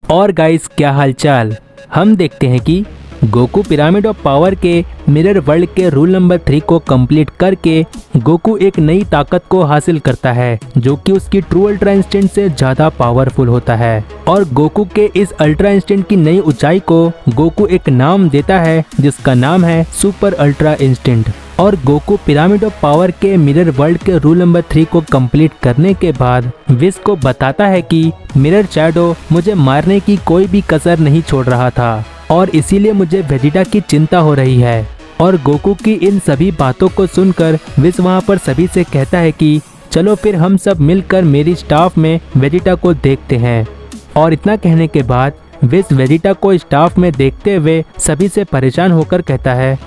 और गाइस, क्या हालचाल। हम देखते हैं कि गोकू पिरामिड ऑफ पावर के मिरर वर्ल्ड के रूल नंबर 3 को कंप्लीट करके गोकू एक नई ताकत को हासिल करता है जो कि उसकी ट्रू अल्ट्रा इंस्टेंट से ज्यादा पावरफुल होता है। और गोकू के इस अल्ट्रा इंस्टेंट की नई ऊंचाई को गोकू एक नाम देता है जिसका नाम है सुपर अल्ट्रा इंस्टेंट। और गोकू पिरामिड ऑफ पावर के मिरर वर्ल्ड के रूल नंबर 3 को कंप्लीट करने के बाद विश को बताता है कि मिरर शैडो मुझे मारने की कोई भी कसर नहीं छोड़ रहा था और इसीलिए मुझे वेजिटा की चिंता हो रही है। और गोकू की इन सभी बातों को सुनकर विश वहां पर सभी से कहता है कि चलो फिर हम सब मिलकर मेरी स्टाफ में वेजिटा को देखते हैं। और इतना कहने के बाद विश वेजिटा को स्टाफ में देखते हुए सभी से परेशान होकर कहता है,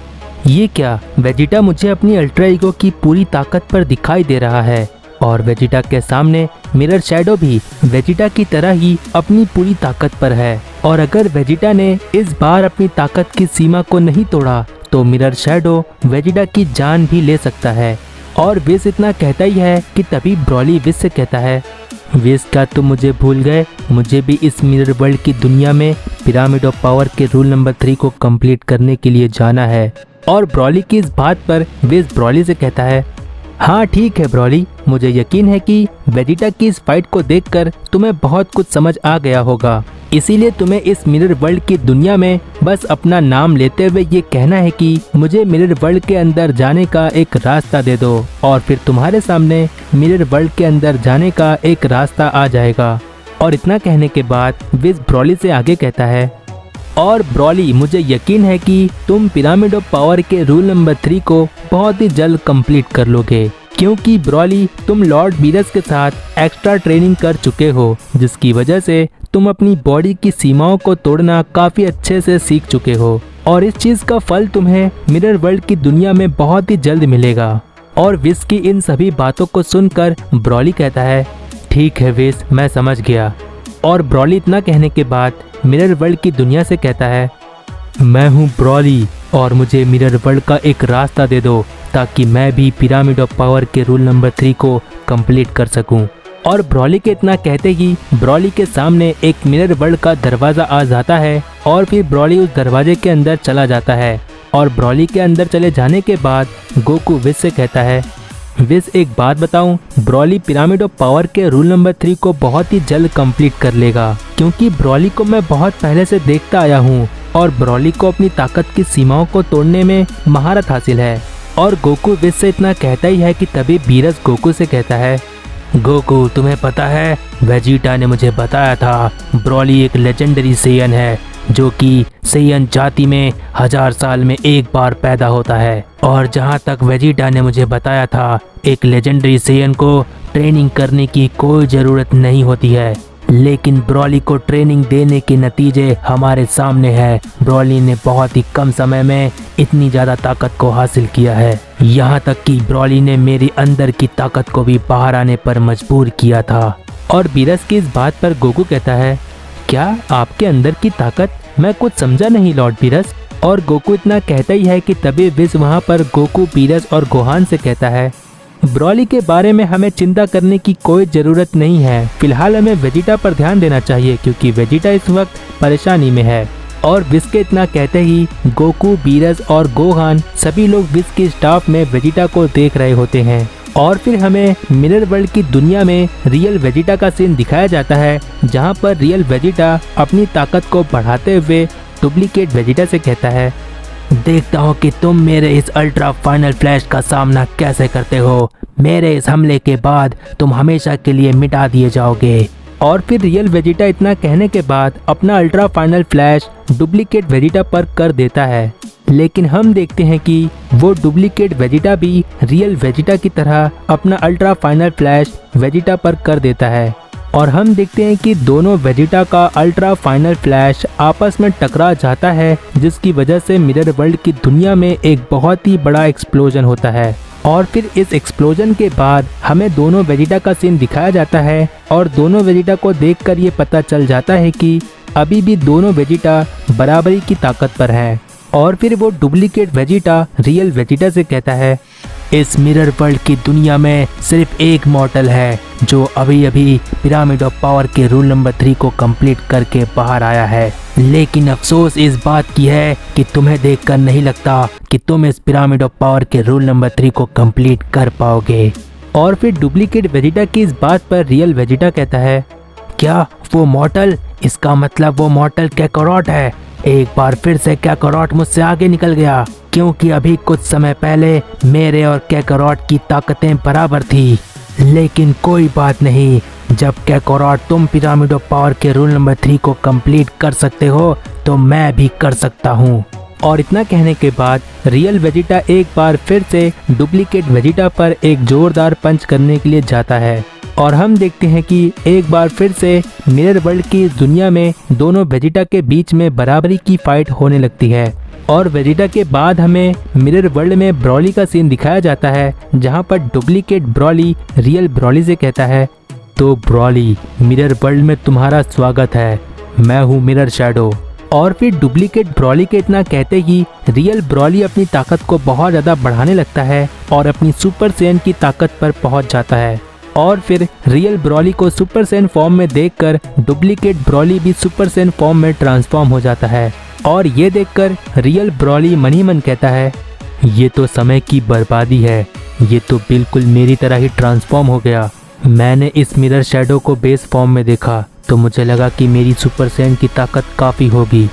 ये क्या, वेजिटा मुझे अपनी अल्ट्रा ईगो की पूरी ताकत पर दिखाई दे रहा है। और वेजिटा के सामने मिरर शैडो भी वेजिटा की तरह ही अपनी पूरी ताकत पर है। और अगर वेजिटा ने इस बार अपनी ताकत की सीमा को नहीं तोड़ा तो मिरर शैडो वेजिटा की जान भी ले सकता है। और विश इतना कहता ही है कि तभी ब्रॉली विश से कहता है, विश क्या तुम मुझे भूल गए, मुझे भी इस मिरर वर्ल्ड की दुनिया में पिरामिड ऑफ पावर के रूल नंबर 3 को कंप्लीट करने के लिए जाना है। और ब्रॉली की इस बात पर विश ब्रॉली से कहता है, हाँ ठीक है ब्रॉली, मुझे यकीन है कि वेजिटा की इस फाइट को देखकर तुम्हें बहुत कुछ समझ आ गया होगा, इसीलिए तुम्हें इस मिरर वर्ल्ड की दुनिया में बस अपना नाम लेते हुए ये कहना है कि मुझे मिरर वर्ल्ड के अंदर जाने का एक रास्ता दे दो और फिर तुम्हारे सामने मिरर वर्ल्ड के अंदर जाने का एक रास्ता आ जाएगा। और इतना कहने के बाद विश ब्रॉली से आगे कहता है, और ब्रॉली मुझे यकीन है कि तुम पिरामिड ऑफ पावर के रूल नंबर 3 को बहुत ही जल्द कंप्लीट कर लोगे, क्योंकि ब्रॉली तुम लॉर्ड बीरस के साथ एक्स्ट्रा ट्रेनिंग कर चुके हो जिसकी वजह से तुम अपनी बॉडी की सीमाओं को तोड़ना काफी अच्छे से सीख चुके हो और इस चीज का फल तुम्हें मिरर वर्ल्ड की दुनिया में बहुत ही जल्द मिलेगा। और विश की इन सभी बातों को सुनकर ब्रॉली कहता है, ठीक है विश, मैं समझ गया। और ब्रॉली इतना कहने के बाद मिरर वर्ल्ड की दुनिया से कहता है, मैं हूँ ब्रॉली और मुझे मिरर वर्ल्ड का एक रास्ता दे दो ताकि मैं भी पिरामिड ऑफ पावर के रूल नंबर 3 को कंप्लीट कर सकूं। और ब्रॉली के इतना कहते ही ब्रॉली के सामने एक मिरर वर्ल्ड का दरवाज़ा आ जाता है और फिर ब्रॉली उस दरवाजे के अंदर चला जाता है। और ब्रॉली के अंदर चले जाने के बाद गोकू विश से कहता है, विश एक बात बताऊं, ब्रॉली पिरामिड ऑफ पावर के रूल नंबर 3 को बहुत ही जल्द कंप्लीट कर लेगा, क्योंकि ब्रॉली को मैं बहुत पहले से देखता आया हूं और ब्रॉली को अपनी ताकत की सीमाओं को तोड़ने में महारत हासिल है। और गोकू विश से इतना कहता ही है कि तभी बीरस गोकू से कहता है, गोकू तुम्हें पता है वेजिटा ने मुझे बताया था ब्रॉली एक लेजेंडरी सेयन है जो कि सेयन जाति में 1000 साल में एक बार पैदा होता है। और जहाँ तक वेजिटा ने मुझे बताया था, एक लेजेंडरी सेयन को ट्रेनिंग करने की कोई ज़रूरत नहीं होती है, लेकिन ब्रॉली को ट्रेनिंग देने के नतीजे हमारे सामने है। ब्रॉली ने बहुत ही कम समय में इतनी ज़्यादा ताकत को हासिल किया है, यहाँ तक कि ब्रॉली ने मेरी अंदर की ताकत को भी बाहर आने पर मजबूर किया था। और बीरस की इस बात पर गोकू कहता है, क्या आपके अंदर की ताकत, मैं कुछ समझा नहीं लॉर्ड बीरस। और गोकू इतना कहता ही है कि तभी विश वहाँ पर गोकू, बीरस और गोहान से कहता है, ब्रॉली के बारे में हमें चिंता करने की कोई ज़रूरत नहीं है, फिलहाल हमें वेजिटा पर ध्यान देना चाहिए क्योंकि वेजिटा इस वक्त परेशानी में है। और विश के इतना कहते ही गोकू, बीरस और गोहान सभी लोग विश की स्टाफ में वेजिटा को देख रहे होते हैं। और फिर हमें मिरर वर्ल्ड की दुनिया में रियल वेजिटा का सीन दिखाया जाता है, जहां पर रियल वेजिटा अपनी ताकत को बढ़ाते हुए डुप्लीकेट वेजिटा से कहता है, देखता हूँ कि तुम मेरे इस अल्ट्रा फाइनल फ्लैश का सामना कैसे करते हो। मेरे इस हमले के बाद तुम हमेशा के लिए मिटा दिए जाओगे। और फिर रियल वेजिटा इतना कहने के बाद अपना ultra final flash duplicate Vegeta पर कर देता है, लेकिन हम देखते हैं कि वो डुप्लीकेट वेजिटा भी रियल वेजिटा की तरह अपना अल्ट्रा फाइनल फ्लैश वेजिटा पर कर देता है। और हम देखते हैं कि दोनों वेजिटा का अल्ट्रा फाइनल फ्लैश आपस में टकरा जाता है, जिसकी वजह से मिरर वर्ल्ड की दुनिया में एक बहुत ही बड़ा एक्सप्लोजन होता है। और फिर इस एक्सप्लोजन के बाद हमें दोनों वेजिटा का सीन दिखाया जाता है और दोनों वेजिटा को देखकर ये पता चल जाता है कि अभी भी दोनों वेजिटा बराबरी की ताकत पर हैं। और फिर वो डुप्लीकेट वेजिटा रियल वेजिटा से कहता है, इस मिरर वर्ल्ड की दुनिया में सिर्फ एक मॉर्टल है जो अभी अभी पिरामिड ऑफ पावर के रूल नंबर 3 को कंप्लीट करके बाहर आया है। लेकिन अफसोस इस बात की है कि तुम्हें देखकर नहीं लगता कि तुम इस पिरामिड ऑफ पावर के रूल नंबर 3 को कंप्लीट कर पाओगे। और फिर डुप्लीकेट वेजिटा की इस बात पर रियल वेजिटा कहता है, क्या वो मॉर्टल? इसका मतलब वो मॉर्टल कैकारोट है। एक बार फिर से कैकारोट मुझसे आगे निकल गया, क्योंकि अभी कुछ समय पहले मेरे और कैकारोट की ताकतें बराबर थी। लेकिन कोई बात नहीं, जब कैकारोट तुम पिरामिड ऑफ पावर के रूल नंबर 3 को कंप्लीट कर सकते हो तो मैं भी कर सकता हूँ। और इतना कहने के बाद रियल वेजिटा एक बार फिर से डुप्लीकेट वेजिटा पर एक जोरदार पंच करने के लिए जाता है। और हम देखते हैं कि एक बार फिर से मिरर वर्ल्ड की दुनिया में दोनों वेजिटा के बीच में बराबरी की फाइट होने लगती है। और वेजिटा के बाद हमें मिरर वर्ल्ड में ब्रॉली का सीन दिखाया जाता है, जहां पर डुप्लीकेट ब्रॉली रियल ब्रॉली से कहता है, तो ब्रॉली, मिरर वर्ल्ड में तुम्हारा स्वागत है, मैं हूँ मिरर शैडो। और फिर डुप्लीकेट ब्रॉली के इतना कहते ही रियल ब्रॉली अपनी ताकत को बहुत ज़्यादा बढ़ाने लगता है और अपनी सुपर सैन की ताकत पर पहुंच जाता है। और फिर रियल ब्रॉली को सुपर सैन फॉर्म में देखकर डुप्लीकेट ब्रॉली भी सुपर सैन फॉर्म में ट्रांसफॉर्म हो जाता है। और ये देखकर रियल ब्रॉली मन ही मन कहता है, ये तो समय की बर्बादी है, ये तो बिल्कुल मेरी तरह ही ट्रांसफॉर्म हो गया। मैंने इस मिरर शैडो को बेस फॉर्म में देखा तो मुझे लगा कि मेरी सुपर सैन की ताकत काफ़ी होगी।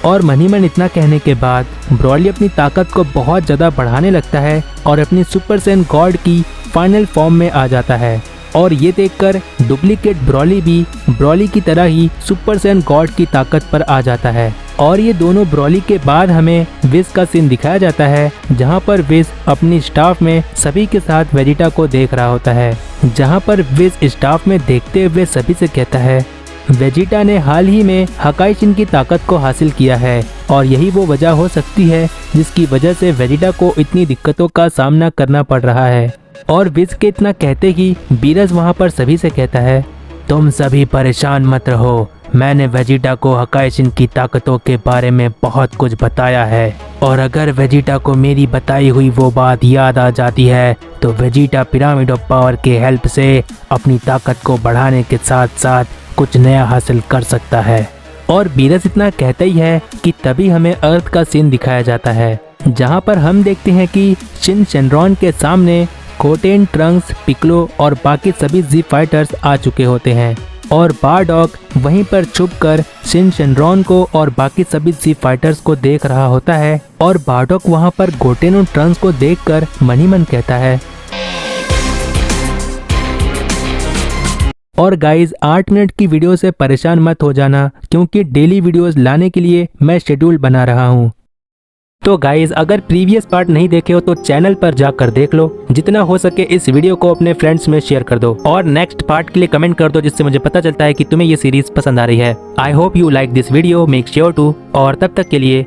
और मन ही मन इतना कहने के बाद ब्रॉली अपनी ताकत को बहुत ज़्यादा बढ़ाने लगता है और अपनी सुपर सैन गॉड की फाइनल फॉर्म में आ जाता है। और ये देखकर डुप्लीकेट ब्रॉली भी ब्रॉली की तरह ही सुपर सैन गॉड की ताकत पर आ जाता है। और ये दोनों ब्रॉली के बाद हमें विज का सीन दिखाया जाता है, जहां पर विज अपनी स्टाफ में सभी के साथ वेजिटा को देख रहा होता है। जहां पर विज स्टाफ में देखते हुए सभी से कहता है, वेजिटा ने हाल ही में हकाइशिन की ताकत को हासिल किया है और यही वो वजह हो सकती है जिसकी वजह से वेजिटा को इतनी दिक्कतों का सामना करना पड़ रहा है। और विज के इतना कहते ही बीरज वहां पर सभी से कहता है, तुम सभी परेशान मत रहो, मैंने वेजिटा को हकाइशिन की ताकतों के बारे में बहुत कुछ बताया है और अगर वेजिटा को मेरी बताई हुई वो बात याद आ जाती है तो वेजिटा पिरामिड ऑफ पावर के हेल्प से अपनी ताकत को बढ़ाने के साथ साथ कुछ नया हासिल कर सकता है। और बीरज इतना कहता ही है कि तभी हमें अर्थ का सीन दिखाया जाता है, जहां पर हम देखते हैं कि शिन शेनरॉन के सामने गोटेन, ट्रंक्स, पिक्लो और बाकी सभी जी फाइटर्स आ चुके होते हैं। और बारडॉक वहीं पर छुपकर शिन शेनरॉन को और बाकी सभी जी फाइटर्स को देख रहा होता है। और बारडॉक वहां पर गोटेन और ट्रंक्स को देखकर मन ही मन कहता है, और गाइज 8 मिनट की वीडियो से परेशान मत हो जाना, क्योंकि डेली वीडियोस लाने के लिए मैं शेड्यूल बना रहा हूँ। तो गाइज अगर प्रीवियस पार्ट नहीं देखे हो तो चैनल पर जाकर देख लो। जितना हो सके इस वीडियो को अपने फ्रेंड्स में शेयर कर दो और नेक्स्ट पार्ट के लिए कमेंट कर दो, जिससे मुझे पता चलता है कि तुम्हें ये सीरीज पसंद आ रही है। I hope you like this video, make sure to. और तब तक के लिए